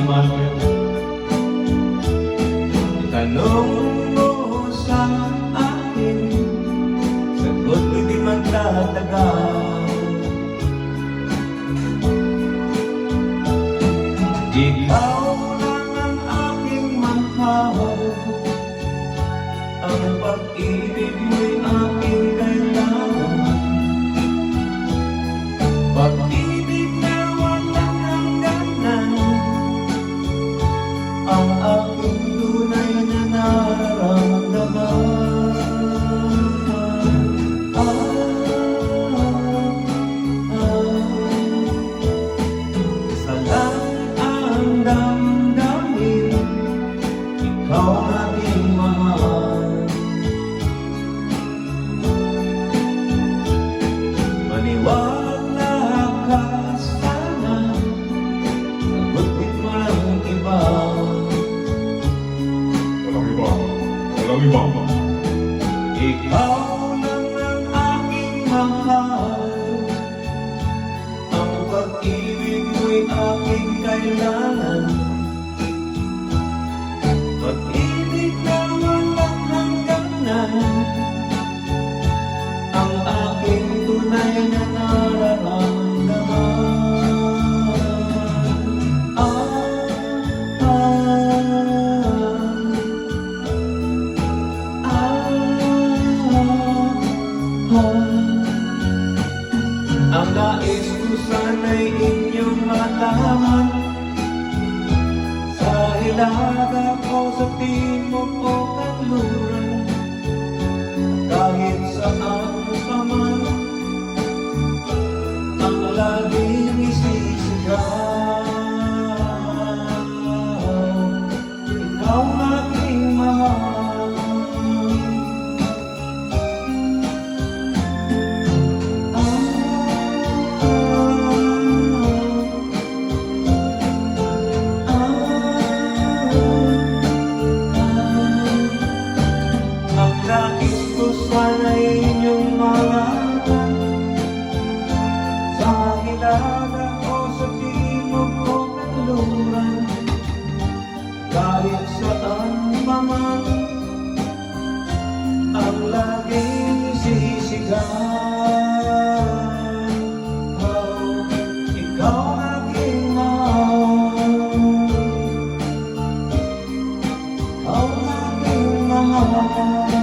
mahal ko yun. Tanong mo sa akin, sagot ko'y di magtatagal. Ikaw lang ang aking mahal, ang pag-ibig mo'y aking kailangan. Pag-ibig na walang hangganan, ang aking tunay na nararamdaman. Sa langit ang damdamin, ikaw ang aking mahal. Maniwala ka sana, sagutin mo lang iba. Walang iba. Walang iba. Ikaw lang ang aking mahal, ang pag-ibig mo'y aking kailangan. Pag-ibig na walang hangganan, ang aking tunay na nararamdaman. Ang nais ko sana'y inyong malaman, sa hilaga o sa timog o kanluran, kahit saan ka man, ang laging isisigaw. Ikaw ang aking mahal. Nais ko sana'y inyong malaman, sa hilaga o sa timog o kanluran, kahit saan pa man, ang laging isisigaw. Ikaw ang aking mahal, ikaw ang aking mahal.